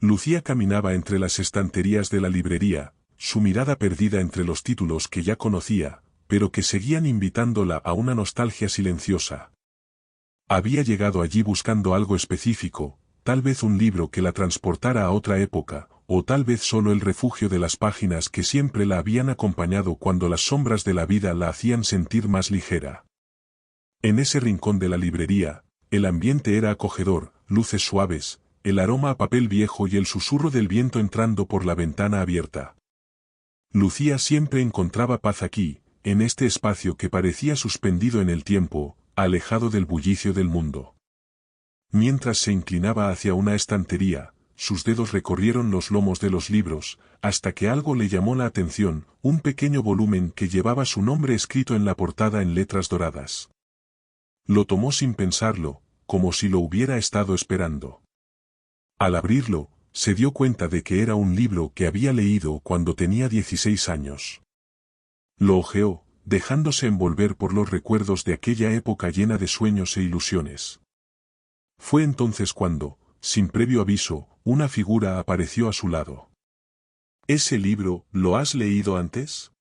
Lucía caminaba entre las estanterías de la librería, su mirada perdida entre los títulos que ya conocía, pero que seguían invitándola a una nostalgia silenciosa. Había llegado allí buscando algo específico, tal vez un libro que la transportara a otra época, o tal vez solo el refugio de las páginas que siempre la habían acompañado cuando las sombras de la vida la hacían sentir más ligera. En ese rincón de la librería, el ambiente era acogedor, luces suaves, el aroma a papel viejo y el susurro del viento entrando por la ventana abierta. Lucía siempre encontraba paz aquí, en este espacio que parecía suspendido en el tiempo, alejado del bullicio del mundo. Mientras se inclinaba hacia una estantería, sus dedos recorrieron los lomos de los libros, hasta que algo le llamó la atención, un pequeño volumen que llevaba su nombre escrito en la portada en letras doradas. Lo tomó sin pensarlo, como si lo hubiera estado esperando. Al abrirlo, se dio cuenta de que era un libro que había leído cuando tenía 16 años. Lo hojeó, dejándose envolver por los recuerdos de aquella época llena de sueños e ilusiones. Fue entonces cuando, sin previo aviso, una figura apareció a su lado. ¿Ese libro, lo has leído antes?,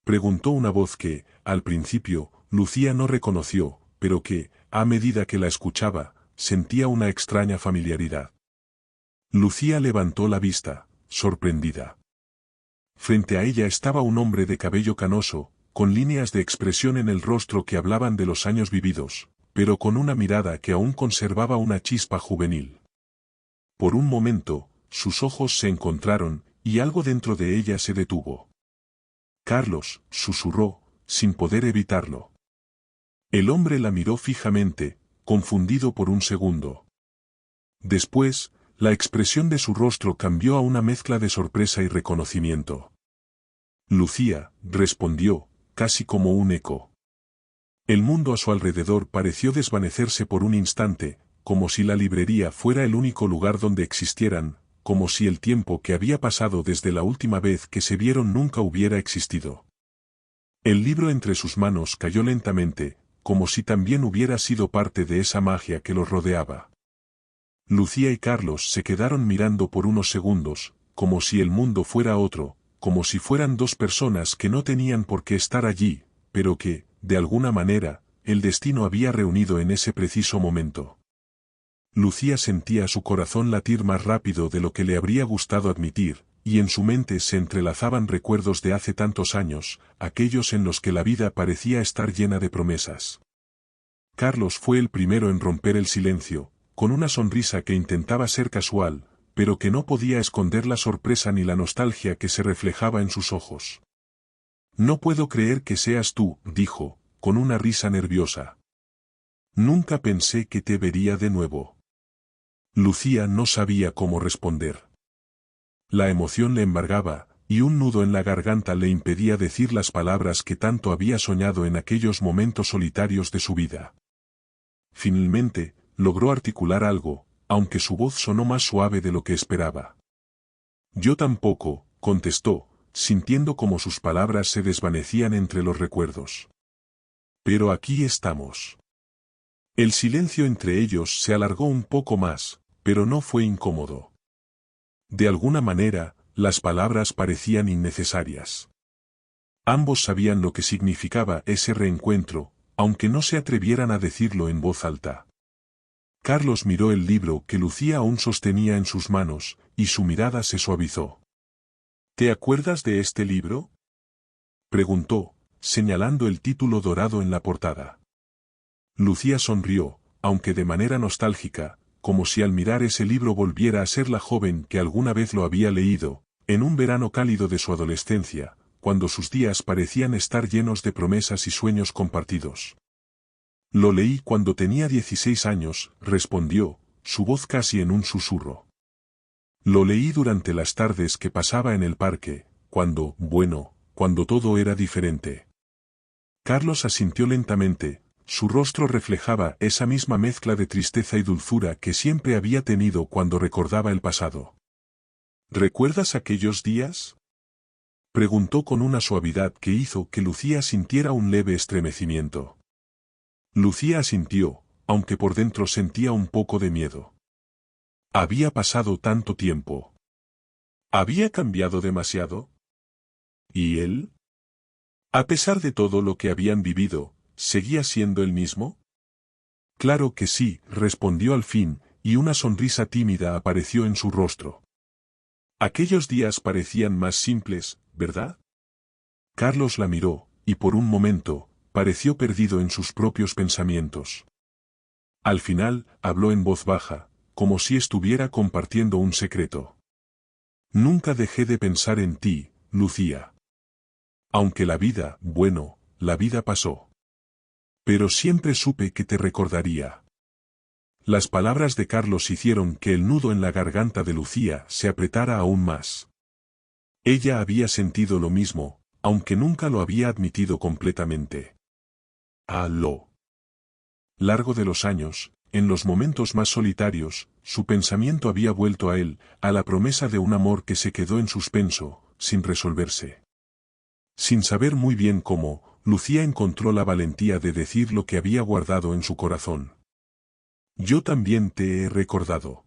preguntó una voz que, al principio, Lucía no reconoció, pero que, a medida que la escuchaba, sentía una extraña familiaridad. Lucía levantó la vista, sorprendida. Frente a ella estaba un hombre de cabello canoso, con líneas de expresión en el rostro que hablaban de los años vividos, pero con una mirada que aún conservaba una chispa juvenil. Por un momento, sus ojos se encontraron, y algo dentro de ella se detuvo. «Carlos», susurró, sin poder evitarlo. El hombre la miró fijamente, confundido por un segundo. Después, la expresión de su rostro cambió a una mezcla de sorpresa y reconocimiento. «Lucía», respondió, casi como un eco. El mundo a su alrededor pareció desvanecerse por un instante, como si la librería fuera el único lugar donde existieran, como si el tiempo que había pasado desde la última vez que se vieron nunca hubiera existido. El libro entre sus manos cayó lentamente, como si también hubiera sido parte de esa magia que los rodeaba. Lucía y Carlos se quedaron mirando por unos segundos, como si el mundo fuera otro, como si fueran dos personas que no tenían por qué estar allí, pero que, de alguna manera, el destino había reunido en ese preciso momento. Lucía sentía su corazón latir más rápido de lo que le habría gustado admitir, y en su mente se entrelazaban recuerdos de hace tantos años, aquellos en los que la vida parecía estar llena de promesas. Carlos fue el primero en romper el silencio, con una sonrisa que intentaba ser casual, pero que no podía esconder la sorpresa ni la nostalgia que se reflejaba en sus ojos. «No puedo creer que seas tú», dijo, con una risa nerviosa. «Nunca pensé que te vería de nuevo». Lucía no sabía cómo responder. La emoción le embargaba, y un nudo en la garganta le impedía decir las palabras que tanto había soñado en aquellos momentos solitarios de su vida. Finalmente, logró articular algo, aunque su voz sonó más suave de lo que esperaba. «Yo tampoco», contestó, sintiendo como sus palabras se desvanecían entre los recuerdos. «Pero aquí estamos». El silencio entre ellos se alargó un poco más, pero no fue incómodo. De alguna manera, las palabras parecían innecesarias. Ambos sabían lo que significaba ese reencuentro, aunque no se atrevieran a decirlo en voz alta. Carlos miró el libro que Lucía aún sostenía en sus manos, y su mirada se suavizó. «¿Te acuerdas de este libro?», preguntó, señalando el título dorado en la portada. Lucía sonrió, aunque de manera nostálgica, como si al mirar ese libro volviera a ser la joven que alguna vez lo había leído, en un verano cálido de su adolescencia, cuando sus días parecían estar llenos de promesas y sueños compartidos. «Lo leí cuando tenía 16 años», respondió, su voz casi en un susurro. «Lo leí durante las tardes que pasaba en el parque, cuando todo era diferente». Carlos asintió lentamente. Su rostro reflejaba esa misma mezcla de tristeza y dulzura que siempre había tenido cuando recordaba el pasado. «¿Recuerdas aquellos días?», preguntó con una suavidad que hizo que Lucía sintiera un leve estremecimiento. Lucía asintió, aunque por dentro sentía un poco de miedo. Había pasado tanto tiempo. ¿Había cambiado demasiado? ¿Y él? A pesar de todo lo que habían vivido, ¿seguía siendo el mismo? Claro que sí, respondió al fin, y una sonrisa tímida apareció en su rostro. Aquellos días parecían más simples, ¿verdad? Carlos la miró, y por un momento, pareció perdido en sus propios pensamientos. Al final, habló en voz baja, como si estuviera compartiendo un secreto. Nunca dejé de pensar en ti, Lucía. Aunque la vida, bueno, la vida pasó. Pero siempre supe que te recordaría. Las palabras de Carlos hicieron que el nudo en la garganta de Lucía se apretara aún más. Ella había sentido lo mismo, aunque nunca lo había admitido completamente. A lo largo de los años, en los momentos más solitarios, su pensamiento había vuelto a él, a la promesa de un amor que se quedó en suspenso, sin resolverse. Sin saber muy bien cómo, Lucía encontró la valentía de decir lo que había guardado en su corazón. Yo también te he recordado.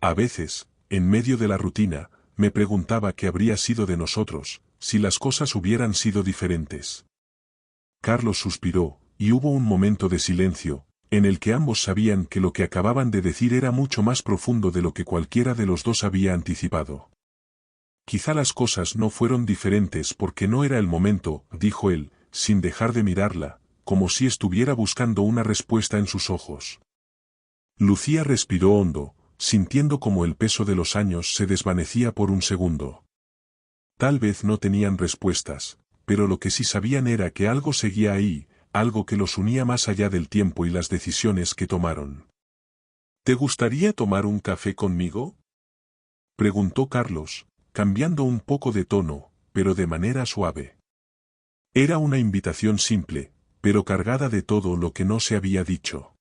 A veces, en medio de la rutina, me preguntaba qué habría sido de nosotros, si las cosas hubieran sido diferentes. Carlos suspiró, y hubo un momento de silencio, en el que ambos sabían que lo que acababan de decir era mucho más profundo de lo que cualquiera de los dos había anticipado. Quizá las cosas no fueron diferentes porque no era el momento, dijo él, sin dejar de mirarla, como si estuviera buscando una respuesta en sus ojos. Lucía respiró hondo, sintiendo como el peso de los años se desvanecía por un segundo. Tal vez no tenían respuestas, pero lo que sí sabían era que algo seguía ahí, algo que los unía más allá del tiempo y las decisiones que tomaron. ¿Te gustaría tomar un café conmigo?, preguntó Carlos, cambiando un poco de tono, pero de manera suave. Era una invitación simple, pero cargada de todo lo que no se había dicho.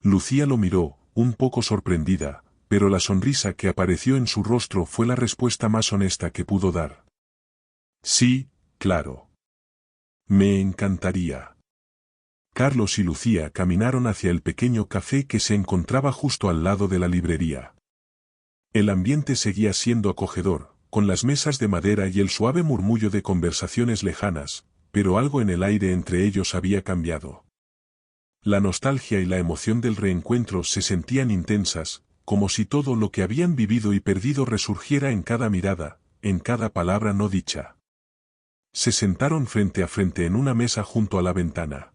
Lucía lo miró, un poco sorprendida, pero la sonrisa que apareció en su rostro fue la respuesta más honesta que pudo dar. Sí, claro. Me encantaría. Carlos y Lucía caminaron hacia el pequeño café que se encontraba justo al lado de la librería. El ambiente seguía siendo acogedor, con las mesas de madera y el suave murmullo de conversaciones lejanas, pero algo en el aire entre ellos había cambiado. La nostalgia y la emoción del reencuentro se sentían intensas, como si todo lo que habían vivido y perdido resurgiera en cada mirada, en cada palabra no dicha. Se sentaron frente a frente en una mesa junto a la ventana.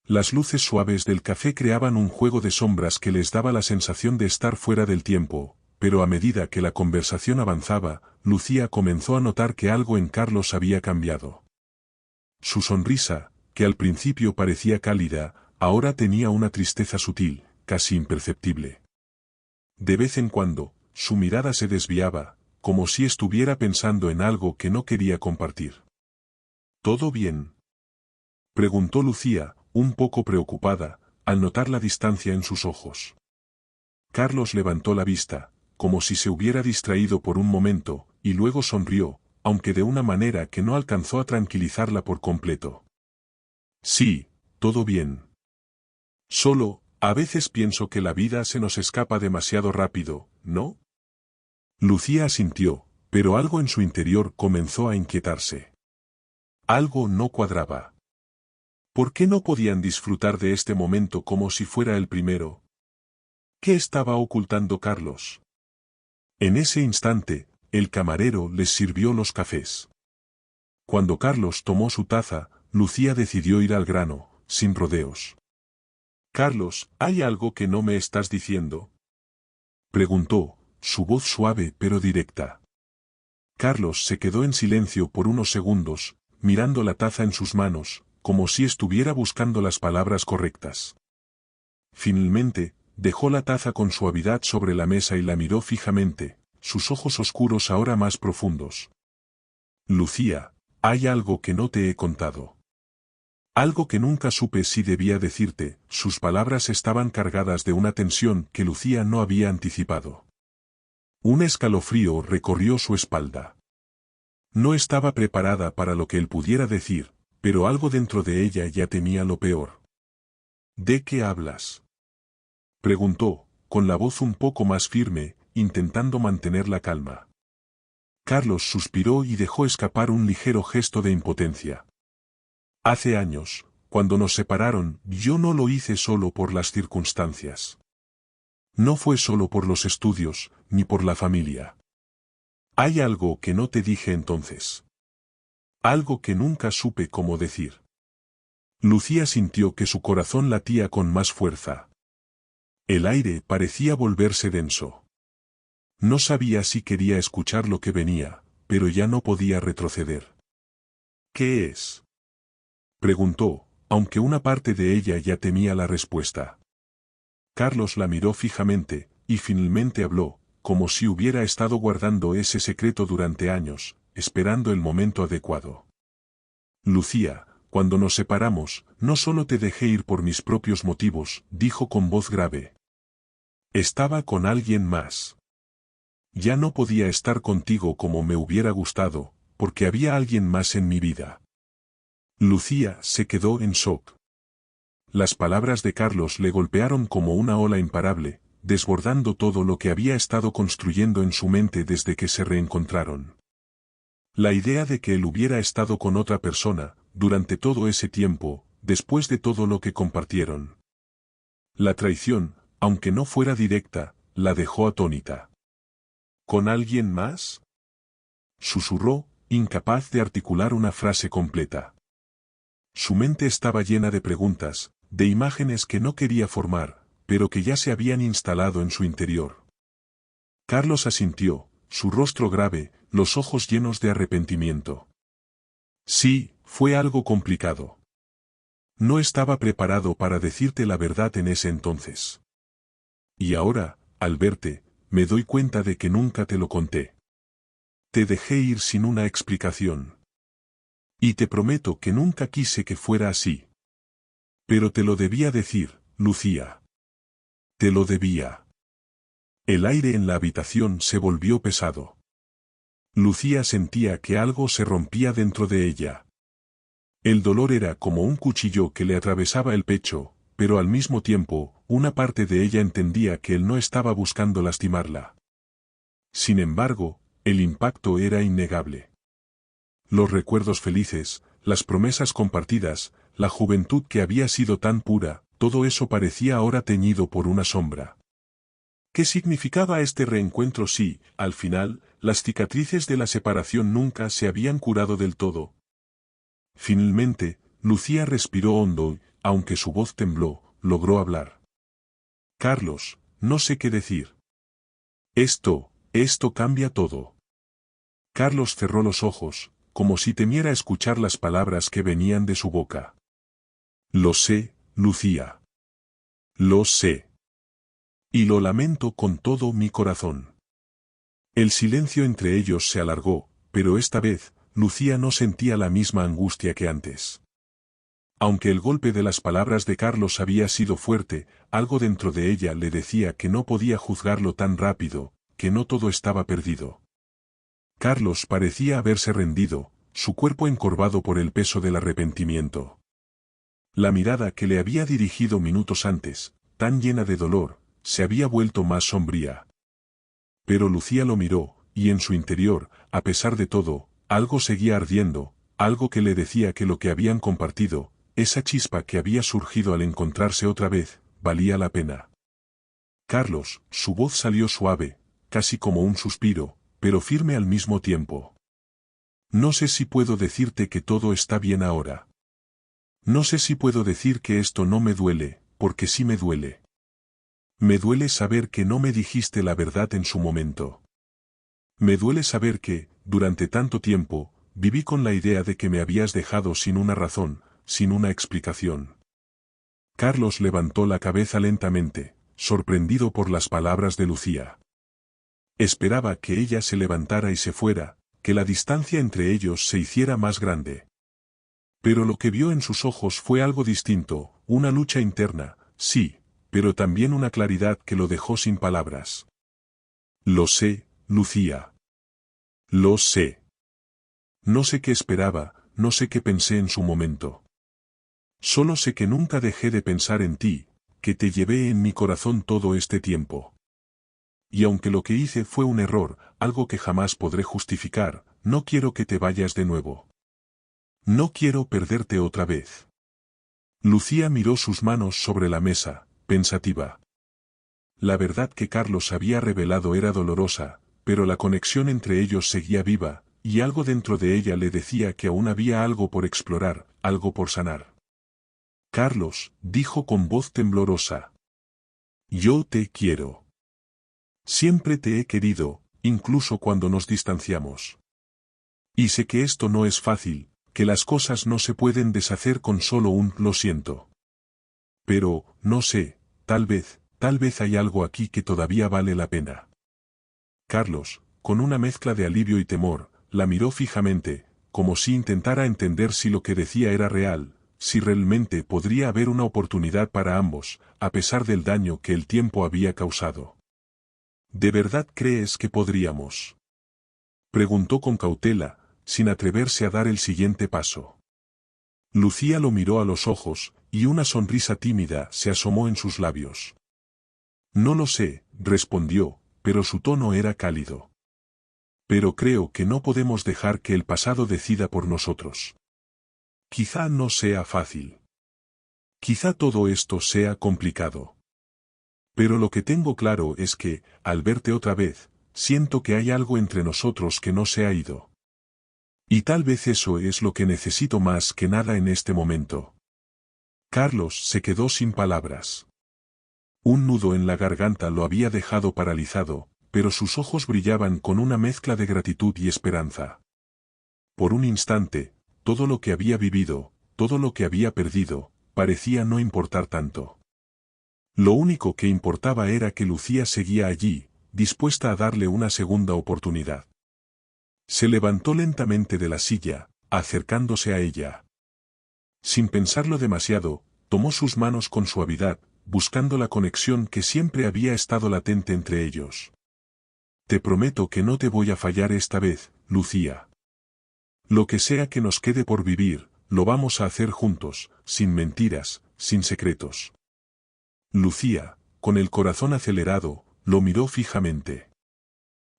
Las luces suaves del café creaban un juego de sombras que les daba la sensación de estar fuera del tiempo, pero a medida que la conversación avanzaba, Lucía comenzó a notar que algo en Carlos había cambiado. Su sonrisa, que al principio parecía cálida, ahora tenía una tristeza sutil, casi imperceptible. De vez en cuando, su mirada se desviaba, como si estuviera pensando en algo que no quería compartir. ¿Todo bien?, preguntó Lucía, un poco preocupada, al notar la distancia en sus ojos. Carlos levantó la vista, como si se hubiera distraído por un momento, y luego sonrió, aunque de una manera que no alcanzó a tranquilizarla por completo. Sí, todo bien. Solo, a veces pienso que la vida se nos escapa demasiado rápido, ¿no? Lucía asintió, pero algo en su interior comenzó a inquietarse. Algo no cuadraba. ¿Por qué no podían disfrutar de este momento como si fuera el primero? ¿Qué estaba ocultando Carlos? En ese instante, el camarero les sirvió los cafés. Cuando Carlos tomó su taza, Lucía decidió ir al grano, sin rodeos. Carlos, ¿hay algo que no me estás diciendo?, preguntó, su voz suave pero directa. Carlos se quedó en silencio por unos segundos, mirando la taza en sus manos, como si estuviera buscando las palabras correctas. Finalmente, dejó la taza con suavidad sobre la mesa y la miró fijamente, sus ojos oscuros ahora más profundos. Lucía, hay algo que no te he contado. Algo que nunca supe si debía decirte. Sus palabras estaban cargadas de una tensión que Lucía no había anticipado. Un escalofrío recorrió su espalda. No estaba preparada para lo que él pudiera decir, pero algo dentro de ella ya temía lo peor. ¿De qué hablas?, preguntó, con la voz un poco más firme, intentando mantener la calma. Carlos suspiró y dejó escapar un ligero gesto de impotencia. Hace años, cuando nos separaron, yo no lo hice solo por las circunstancias. No fue solo por los estudios, ni por la familia. Hay algo que no te dije entonces. Algo que nunca supe cómo decir. Lucía sintió que su corazón latía con más fuerza. El aire parecía volverse denso. No sabía si quería escuchar lo que venía, pero ya no podía retroceder. ¿Qué es? Preguntó, aunque una parte de ella ya temía la respuesta. Carlos la miró fijamente, y finalmente habló, como si hubiera estado guardando ese secreto durante años, esperando el momento adecuado. Lucía, cuando nos separamos, no solo te dejé ir por mis propios motivos, dijo con voz grave. Estaba con alguien más. Ya no podía estar contigo como me hubiera gustado, porque había alguien más en mi vida. Lucía se quedó en shock. Las palabras de Carlos le golpearon como una ola imparable, desbordando todo lo que había estado construyendo en su mente desde que se reencontraron. La idea de que él hubiera estado con otra persona, durante todo ese tiempo, después de todo lo que compartieron. La traición, aunque no fuera directa, la dejó atónita. ¿Con alguien más? Susurró, incapaz de articular una frase completa. Su mente estaba llena de preguntas, de imágenes que no quería formar, pero que ya se habían instalado en su interior. Carlos asintió, su rostro grave, los ojos llenos de arrepentimiento. Sí, fue algo complicado. No estaba preparado para decirte la verdad en ese entonces. Y ahora, al verte, me doy cuenta de que nunca te lo conté. Te dejé ir sin una explicación. Y te prometo que nunca quise que fuera así. Pero te lo debía decir, Lucía. Te lo debía. El aire en la habitación se volvió pesado. Lucía sentía que algo se rompía dentro de ella. El dolor era como un cuchillo que le atravesaba el pecho, pero al mismo tiempo, una parte de ella entendía que él no estaba buscando lastimarla. Sin embargo, el impacto era innegable. Los recuerdos felices, las promesas compartidas, la juventud que había sido tan pura, todo eso parecía ahora teñido por una sombra. ¿Qué significaba este reencuentro si, al final, las cicatrices de la separación nunca se habían curado del todo? Finalmente, Lucía respiró hondo y, aunque su voz tembló, logró hablar. Carlos, no sé qué decir. Esto cambia todo. Carlos cerró los ojos, como si temiera escuchar las palabras que venían de su boca. Lo sé, Lucía. Lo sé. Y lo lamento con todo mi corazón. El silencio entre ellos se alargó, pero esta vez, Lucía no sentía la misma angustia que antes. Aunque el golpe de las palabras de Carlos había sido fuerte, algo dentro de ella le decía que no podía juzgarlo tan rápido, que no todo estaba perdido. Carlos parecía haberse rendido, su cuerpo encorvado por el peso del arrepentimiento. La mirada que le había dirigido minutos antes, tan llena de dolor, se había vuelto más sombría. Pero Lucía lo miró, y en su interior, a pesar de todo, algo seguía ardiendo, algo que le decía que lo que habían compartido, esa chispa que había surgido al encontrarse otra vez, valía la pena. Carlos, su voz salió suave, casi como un suspiro, pero firme al mismo tiempo. No sé si puedo decirte que todo está bien ahora. No sé si puedo decir que esto no me duele, porque sí me duele. Me duele saber que no me dijiste la verdad en su momento. Me duele saber que, durante tanto tiempo, viví con la idea de que me habías dejado sin una razón, sin una explicación. Carlos levantó la cabeza lentamente, sorprendido por las palabras de Lucía. Esperaba que ella se levantara y se fuera, que la distancia entre ellos se hiciera más grande. Pero lo que vio en sus ojos fue algo distinto, una lucha interna, sí, pero también una claridad que lo dejó sin palabras. Lo sé, Lucía. Lo sé. No sé qué esperaba, no sé qué pensé en su momento. Solo sé que nunca dejé de pensar en ti, que te llevé en mi corazón todo este tiempo. Y aunque lo que hice fue un error, algo que jamás podré justificar, no quiero que te vayas de nuevo. No quiero perderte otra vez. Lucía miró sus manos sobre la mesa, pensativa. La verdad que Carlos había revelado era dolorosa, pero la conexión entre ellos seguía viva, y algo dentro de ella le decía que aún había algo por explorar, algo por sanar. Carlos, dijo con voz temblorosa. Yo te quiero. Siempre te he querido, incluso cuando nos distanciamos. Y sé que esto no es fácil, que las cosas no se pueden deshacer con solo un lo siento. Pero, no sé, tal vez hay algo aquí que todavía vale la pena. Carlos, con una mezcla de alivio y temor, la miró fijamente, como si intentara entender si lo que decía era real, si realmente podría haber una oportunidad para ambos, a pesar del daño que el tiempo había causado. ¿De verdad crees que podríamos? Preguntó con cautela, sin atreverse a dar el siguiente paso. Lucía lo miró a los ojos, y una sonrisa tímida se asomó en sus labios. No lo sé, respondió, pero su tono era cálido. Pero creo que no podemos dejar que el pasado decida por nosotros. Quizá no sea fácil. Quizá todo esto sea complicado. Pero lo que tengo claro es que, al verte otra vez, siento que hay algo entre nosotros que no se ha ido. Y tal vez eso es lo que necesito más que nada en este momento. Carlos se quedó sin palabras. Un nudo en la garganta lo había dejado paralizado, pero sus ojos brillaban con una mezcla de gratitud y esperanza. Por un instante, todo lo que había vivido, todo lo que había perdido, parecía no importar tanto. Lo único que importaba era que Lucía seguía allí, dispuesta a darle una segunda oportunidad. Se levantó lentamente de la silla, acercándose a ella. Sin pensarlo demasiado, tomó sus manos con suavidad, buscando la conexión que siempre había estado latente entre ellos. Te prometo que no te voy a fallar esta vez, Lucía. Lo que sea que nos quede por vivir, lo vamos a hacer juntos, sin mentiras, sin secretos. Lucía, con el corazón acelerado, lo miró fijamente.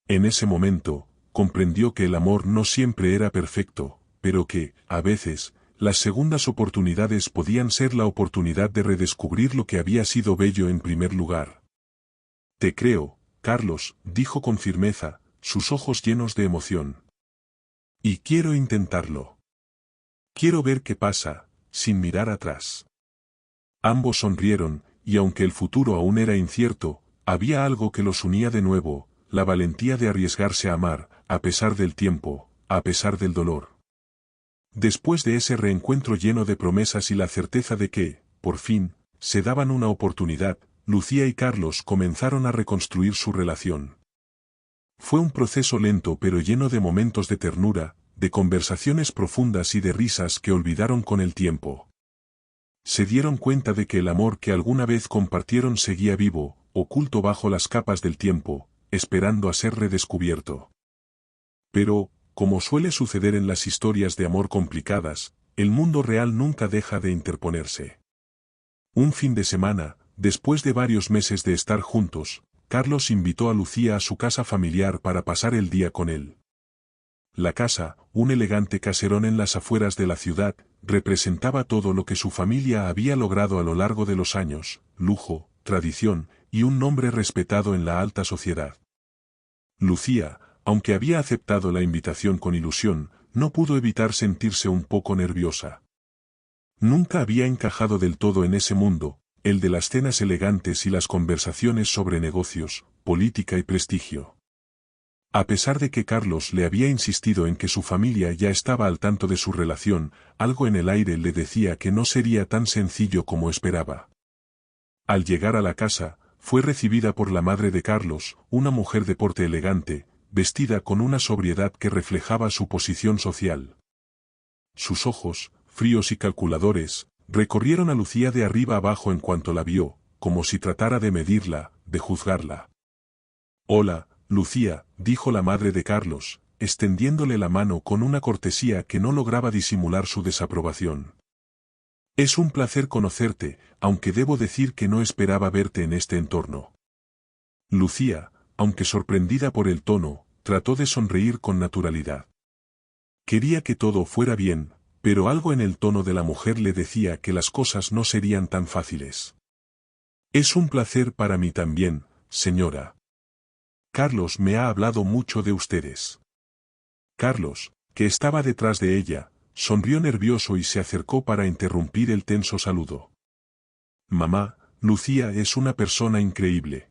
En ese momento, comprendió que el amor no siempre era perfecto, pero que, a veces, las segundas oportunidades podían ser la oportunidad de redescubrir lo que había sido bello en primer lugar. Te creo, Carlos, dijo con firmeza, sus ojos llenos de emoción. Y quiero intentarlo. Quiero ver qué pasa, sin mirar atrás. Ambos sonrieron, y aunque el futuro aún era incierto, había algo que los unía de nuevo, la valentía de arriesgarse a amar, a pesar del tiempo, a pesar del dolor. Después de ese reencuentro lleno de promesas y la certeza de que, por fin, se daban una oportunidad, Lucía y Carlos comenzaron a reconstruir su relación. Fue un proceso lento pero lleno de momentos de ternura, de conversaciones profundas y de risas que olvidaron con el tiempo. Se dieron cuenta de que el amor que alguna vez compartieron seguía vivo, oculto bajo las capas del tiempo, esperando a ser redescubierto. Pero, como suele suceder en las historias de amor complicadas, el mundo real nunca deja de interponerse. Un fin de semana, después de varios meses de estar juntos, Carlos invitó a Lucía a su casa familiar para pasar el día con él. La casa, un elegante caserón en las afueras de la ciudad, representaba todo lo que su familia había logrado a lo largo de los años: lujo, tradición, y un nombre respetado en la alta sociedad. Lucía, aunque había aceptado la invitación con ilusión, no pudo evitar sentirse un poco nerviosa. Nunca había encajado del todo en ese mundo, el de las cenas elegantes y las conversaciones sobre negocios, política y prestigio. A pesar de que Carlos le había insistido en que su familia ya estaba al tanto de su relación, algo en el aire le decía que no sería tan sencillo como esperaba. Al llegar a la casa, fue recibida por la madre de Carlos, una mujer de porte elegante, vestida con una sobriedad que reflejaba su posición social. Sus ojos, fríos y calculadores, recorrieron a Lucía de arriba abajo en cuanto la vio, como si tratara de medirla, de juzgarla. «Hola, Lucía», dijo la madre de Carlos, extendiéndole la mano con una cortesía que no lograba disimular su desaprobación. Es un placer conocerte, aunque debo decir que no esperaba verte en este entorno. Lucía, aunque sorprendida por el tono, trató de sonreír con naturalidad. Quería que todo fuera bien, pero algo en el tono de la mujer le decía que las cosas no serían tan fáciles. Es un placer para mí también, señora. Carlos me ha hablado mucho de ustedes. Carlos, que estaba detrás de ella, sonrió nervioso y se acercó para interrumpir el tenso saludo. Mamá, Lucía es una persona increíble.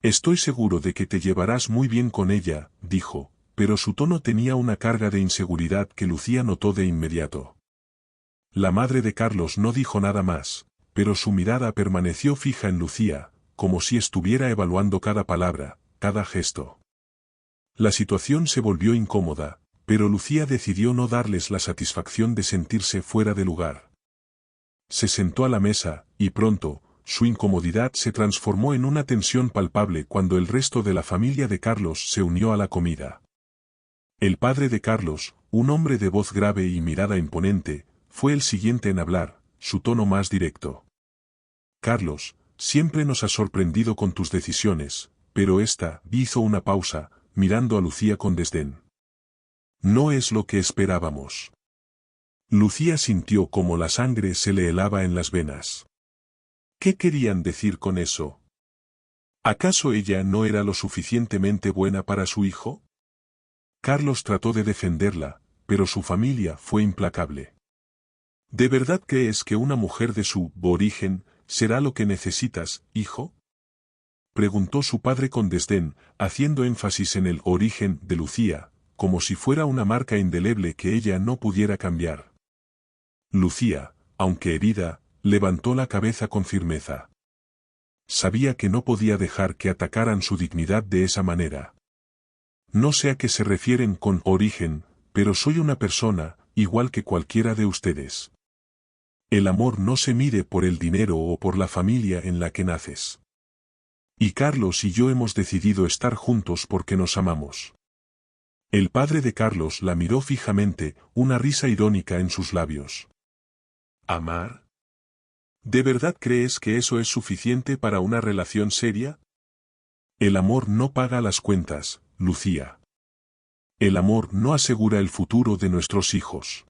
Estoy seguro de que te llevarás muy bien con ella, dijo, pero su tono tenía una carga de inseguridad que Lucía notó de inmediato. La madre de Carlos no dijo nada más, pero su mirada permaneció fija en Lucía, como si estuviera evaluando cada palabra, cada gesto. La situación se volvió incómoda, pero Lucía decidió no darles la satisfacción de sentirse fuera de lugar. Se sentó a la mesa, y pronto, su incomodidad se transformó en una tensión palpable cuando el resto de la familia de Carlos se unió a la comida. El padre de Carlos, un hombre de voz grave y mirada imponente, fue el siguiente en hablar, su tono más directo. Carlos, siempre nos has sorprendido con tus decisiones, pero esta, hizo una pausa, mirando a Lucía con desdén. No es lo que esperábamos. Lucía sintió como la sangre se le helaba en las venas. ¿Qué querían decir con eso? ¿Acaso ella no era lo suficientemente buena para su hijo? Carlos trató de defenderla, pero su familia fue implacable. ¿De verdad crees que una mujer de su origen será lo que necesitas, hijo? Preguntó su padre con desdén, haciendo énfasis en el origen de Lucía, como si fuera una marca indeleble que ella no pudiera cambiar. Lucía, aunque herida, levantó la cabeza con firmeza. Sabía que no podía dejar que atacaran su dignidad de esa manera. No sé a qué se refieren con origen, pero soy una persona, igual que cualquiera de ustedes. El amor no se mide por el dinero o por la familia en la que naces. Y Carlos y yo hemos decidido estar juntos porque nos amamos. El padre de Carlos la miró fijamente, una risa irónica en sus labios. ¿Amar? ¿De verdad crees que eso es suficiente para una relación seria? El amor no paga las cuentas, Lucía. El amor no asegura el futuro de nuestros hijos.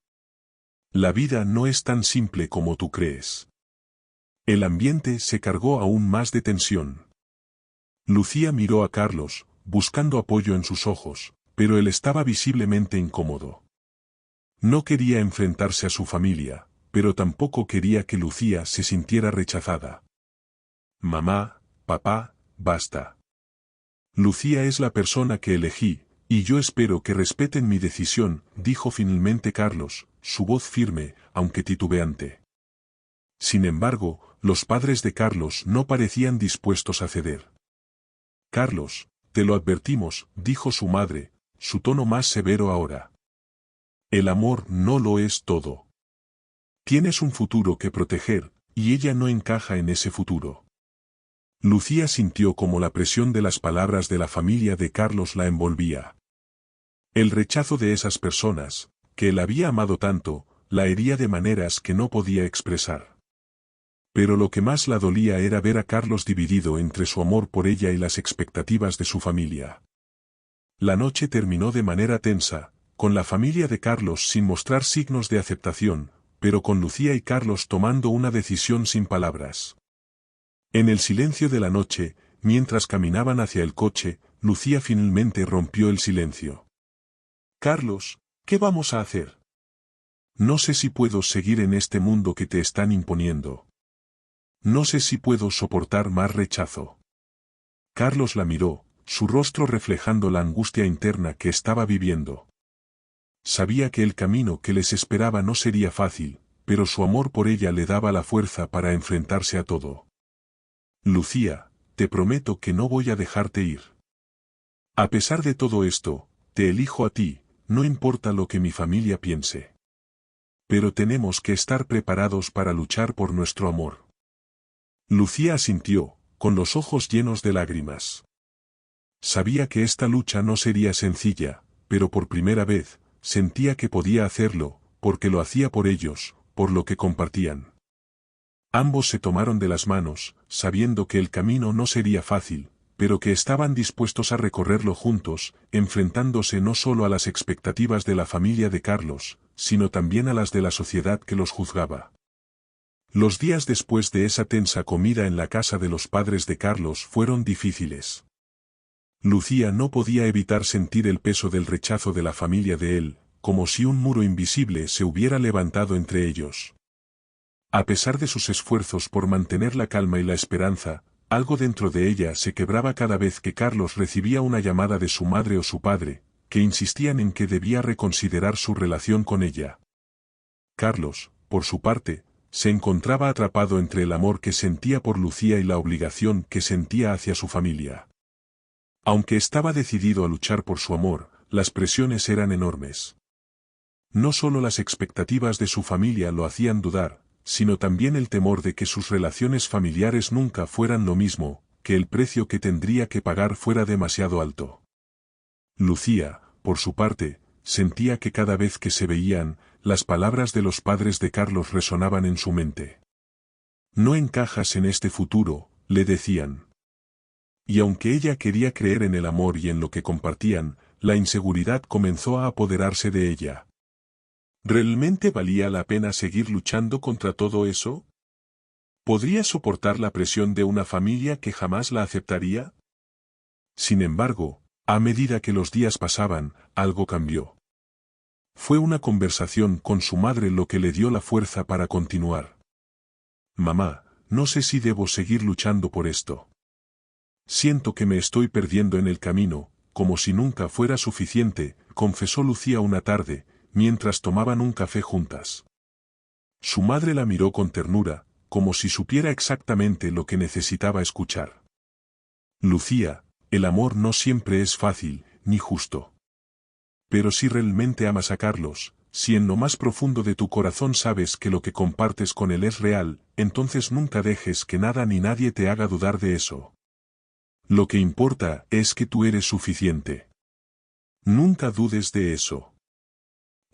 La vida no es tan simple como tú crees. El ambiente se cargó aún más de tensión. Lucía miró a Carlos, buscando apoyo en sus ojos, pero él estaba visiblemente incómodo. No quería enfrentarse a su familia, pero tampoco quería que Lucía se sintiera rechazada. Mamá, papá, basta. Lucía es la persona que elegí, y yo espero que respeten mi decisión, dijo finalmente Carlos, su voz firme, aunque titubeante. Sin embargo, los padres de Carlos no parecían dispuestos a ceder. Carlos, te lo advertimos, dijo su madre, su tono más severo ahora. El amor no lo es todo. Tienes un futuro que proteger, y ella no encaja en ese futuro. Lucía sintió como la presión de las palabras de la familia de Carlos la envolvía. El rechazo de esas personas, que él había amado tanto, la hería de maneras que no podía expresar. Pero lo que más la dolía era ver a Carlos dividido entre su amor por ella y las expectativas de su familia. La noche terminó de manera tensa, con la familia de Carlos sin mostrar signos de aceptación, pero con Lucía y Carlos tomando una decisión sin palabras. En el silencio de la noche, mientras caminaban hacia el coche, Lucía finalmente rompió el silencio. Carlos, ¿qué vamos a hacer? No sé si puedo seguir en este mundo que te están imponiendo. No sé si puedo soportar más rechazo. Carlos la miró, su rostro reflejando la angustia interna que estaba viviendo. Sabía que el camino que les esperaba no sería fácil, pero su amor por ella le daba la fuerza para enfrentarse a todo. Lucía, te prometo que no voy a dejarte ir. A pesar de todo esto, te elijo a ti, no importa lo que mi familia piense. Pero tenemos que estar preparados para luchar por nuestro amor. Lucía asintió, con los ojos llenos de lágrimas. Sabía que esta lucha no sería sencilla, pero por primera vez, sentía que podía hacerlo, porque lo hacía por ellos, por lo que compartían. Ambos se tomaron de las manos, sabiendo que el camino no sería fácil, pero que estaban dispuestos a recorrerlo juntos, enfrentándose no solo a las expectativas de la familia de Carlos, sino también a las de la sociedad que los juzgaba. Los días después de esa tensa comida en la casa de los padres de Carlos fueron difíciles. Lucía no podía evitar sentir el peso del rechazo de la familia de él, como si un muro invisible se hubiera levantado entre ellos. A pesar de sus esfuerzos por mantener la calma y la esperanza, algo dentro de ella se quebraba cada vez que Carlos recibía una llamada de su madre o su padre, que insistían en que debía reconsiderar su relación con ella. Carlos, por su parte, se encontraba atrapado entre el amor que sentía por Lucía y la obligación que sentía hacia su familia. Aunque estaba decidido a luchar por su amor, las presiones eran enormes. No solo las expectativas de su familia lo hacían dudar, sino también el temor de que sus relaciones familiares nunca fueran lo mismo, que el precio que tendría que pagar fuera demasiado alto. Lucía, por su parte, sentía que cada vez que se veían, las palabras de los padres de Carlos resonaban en su mente. No encajas en este futuro, le decían. Y aunque ella quería creer en el amor y en lo que compartían, la inseguridad comenzó a apoderarse de ella. ¿Realmente valía la pena seguir luchando contra todo eso? ¿Podría soportar la presión de una familia que jamás la aceptaría? Sin embargo, a medida que los días pasaban, algo cambió. Fue una conversación con su madre lo que le dio la fuerza para continuar. Mamá, no sé si debo seguir luchando por esto. Siento que me estoy perdiendo en el camino, como si nunca fuera suficiente, confesó Lucía una tarde, mientras tomaban un café juntas. Su madre la miró con ternura, como si supiera exactamente lo que necesitaba escuchar. Lucía, el amor no siempre es fácil, ni justo. Pero si realmente amas a Carlos, si en lo más profundo de tu corazón sabes que lo que compartes con él es real, entonces nunca dejes que nada ni nadie te haga dudar de eso. Lo que importa es que tú eres suficiente. Nunca dudes de eso.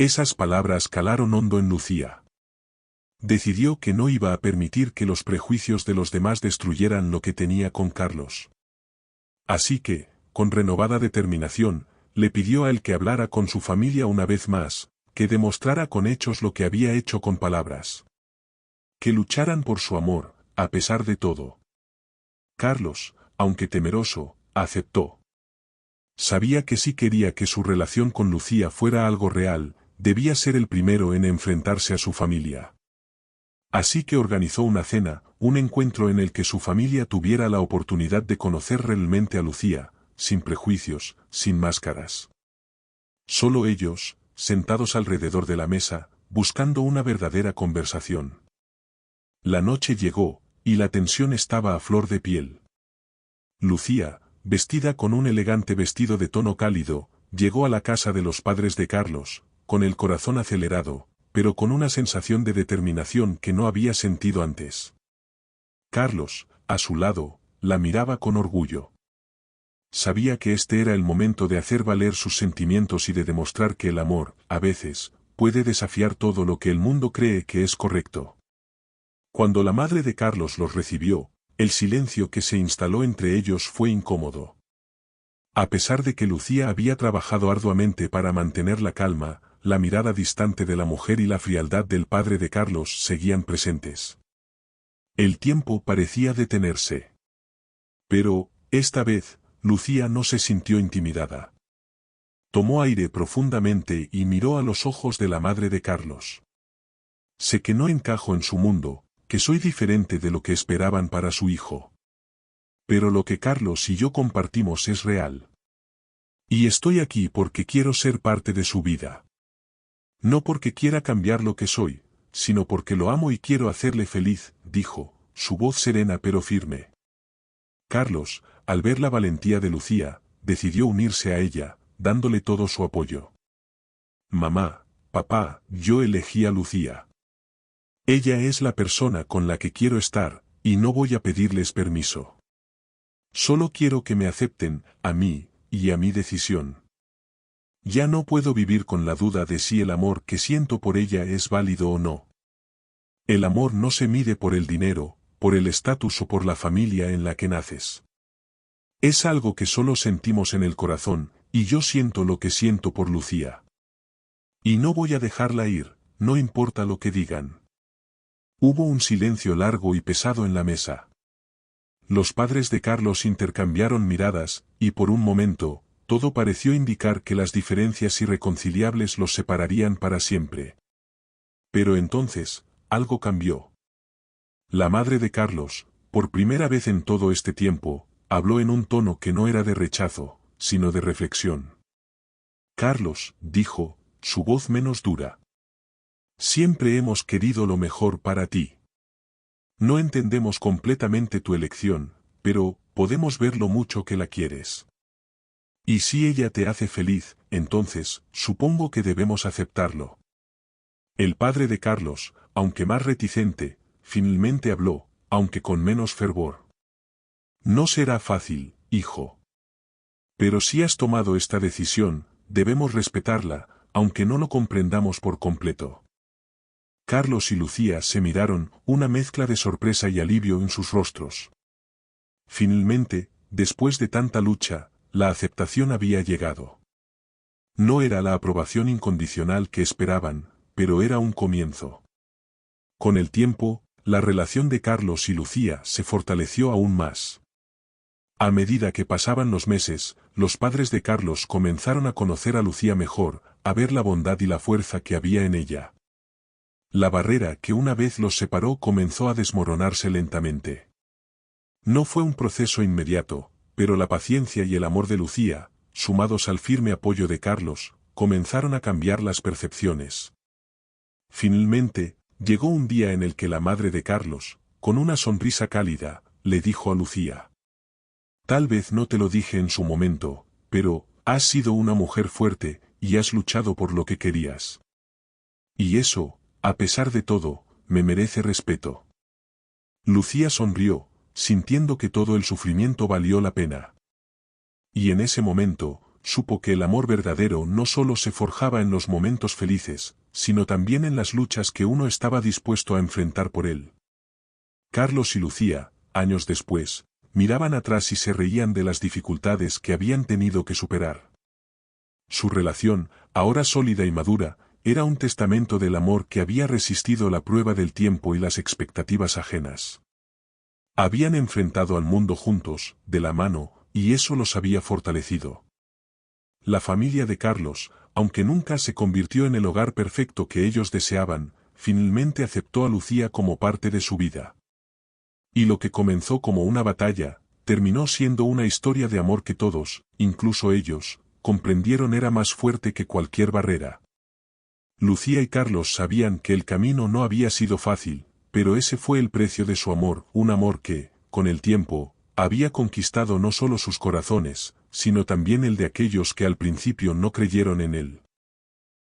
Esas palabras calaron hondo en Lucía. Decidió que no iba a permitir que los prejuicios de los demás destruyeran lo que tenía con Carlos. Así que, con renovada determinación, le pidió a él que hablara con su familia una vez más, que demostrara con hechos lo que había hecho con palabras. Que lucharan por su amor, a pesar de todo. Carlos, aunque temeroso, aceptó. Sabía que si quería que su relación con Lucía fuera algo real, debía ser el primero en enfrentarse a su familia. Así que organizó una cena, un encuentro en el que su familia tuviera la oportunidad de conocer realmente a Lucía, sin prejuicios, sin máscaras. Solo ellos, sentados alrededor de la mesa, buscando una verdadera conversación. La noche llegó, y la tensión estaba a flor de piel. Lucía, vestida con un elegante vestido de tono cálido, llegó a la casa de los padres de Carlos, con el corazón acelerado, pero con una sensación de determinación que no había sentido antes. Carlos, a su lado, la miraba con orgullo. Sabía que este era el momento de hacer valer sus sentimientos y de demostrar que el amor, a veces, puede desafiar todo lo que el mundo cree que es correcto. Cuando la madre de Carlos los recibió, el silencio que se instaló entre ellos fue incómodo. A pesar de que Lucía había trabajado arduamente para mantener la calma, la mirada distante de la mujer y la frialdad del padre de Carlos seguían presentes. El tiempo parecía detenerse. Pero, esta vez, Lucía no se sintió intimidada. Tomó aire profundamente y miró a los ojos de la madre de Carlos. Sé que no encajo en su mundo, que soy diferente de lo que esperaban para su hijo. Pero lo que Carlos y yo compartimos es real. Y estoy aquí porque quiero ser parte de su vida. No porque quiera cambiar lo que soy, sino porque lo amo y quiero hacerle feliz, dijo, su voz serena pero firme. Carlos, al ver la valentía de Lucía, decidió unirse a ella, dándole todo su apoyo. Mamá, papá, yo elegí a Lucía. Ella es la persona con la que quiero estar, y no voy a pedirles permiso. Solo quiero que me acepten, a mí, y a mi decisión. Ya no puedo vivir con la duda de si el amor que siento por ella es válido o no. El amor no se mide por el dinero, por el estatus o por la familia en la que naces. Es algo que solo sentimos en el corazón, y yo siento lo que siento por Lucía. Y no voy a dejarla ir, no importa lo que digan. Hubo un silencio largo y pesado en la mesa. Los padres de Carlos intercambiaron miradas, y por un momento, todo pareció indicar que las diferencias irreconciliables los separarían para siempre. Pero entonces, algo cambió. La madre de Carlos, por primera vez en todo este tiempo, habló en un tono que no era de rechazo, sino de reflexión. Carlos, dijo, su voz menos dura. Siempre hemos querido lo mejor para ti. No entendemos completamente tu elección, pero podemos ver lo mucho que la quieres. Y si ella te hace feliz, entonces, supongo que debemos aceptarlo. El padre de Carlos, aunque más reticente, finalmente habló, aunque con menos fervor. No será fácil, hijo. Pero si has tomado esta decisión, debemos respetarla, aunque no lo comprendamos por completo. Carlos y Lucía se miraron, una mezcla de sorpresa y alivio en sus rostros. Finalmente, después de tanta lucha, la aceptación había llegado. No era la aprobación incondicional que esperaban, pero era un comienzo. Con el tiempo, la relación de Carlos y Lucía se fortaleció aún más. A medida que pasaban los meses, los padres de Carlos comenzaron a conocer a Lucía mejor, a ver la bondad y la fuerza que había en ella. La barrera que una vez los separó comenzó a desmoronarse lentamente. No fue un proceso inmediato, pero la paciencia y el amor de Lucía, sumados al firme apoyo de Carlos, comenzaron a cambiar las percepciones. Finalmente, llegó un día en el que la madre de Carlos, con una sonrisa cálida, le dijo a Lucía: «Tal vez no te lo dije en su momento, pero, has sido una mujer fuerte, y has luchado por lo que querías. Y eso, a pesar de todo, me merece respeto». Lucía sonrió, sintiendo que todo el sufrimiento valió la pena. Y en ese momento, supo que el amor verdadero no solo se forjaba en los momentos felices, sino también en las luchas que uno estaba dispuesto a enfrentar por él. Carlos y Lucía, años después, miraban atrás y se reían de las dificultades que habían tenido que superar. Su relación, ahora sólida y madura, era un testamento del amor que había resistido la prueba del tiempo y las expectativas ajenas. Habían enfrentado al mundo juntos, de la mano, y eso los había fortalecido. La familia de Carlos, aunque nunca se convirtió en el hogar perfecto que ellos deseaban, finalmente aceptó a Lucía como parte de su vida. Y lo que comenzó como una batalla, terminó siendo una historia de amor que todos, incluso ellos, comprendieron era más fuerte que cualquier barrera. Lucía y Carlos sabían que el camino no había sido fácil, pero ese fue el precio de su amor, un amor que, con el tiempo, había conquistado no solo sus corazones, sino también el de aquellos que al principio no creyeron en él.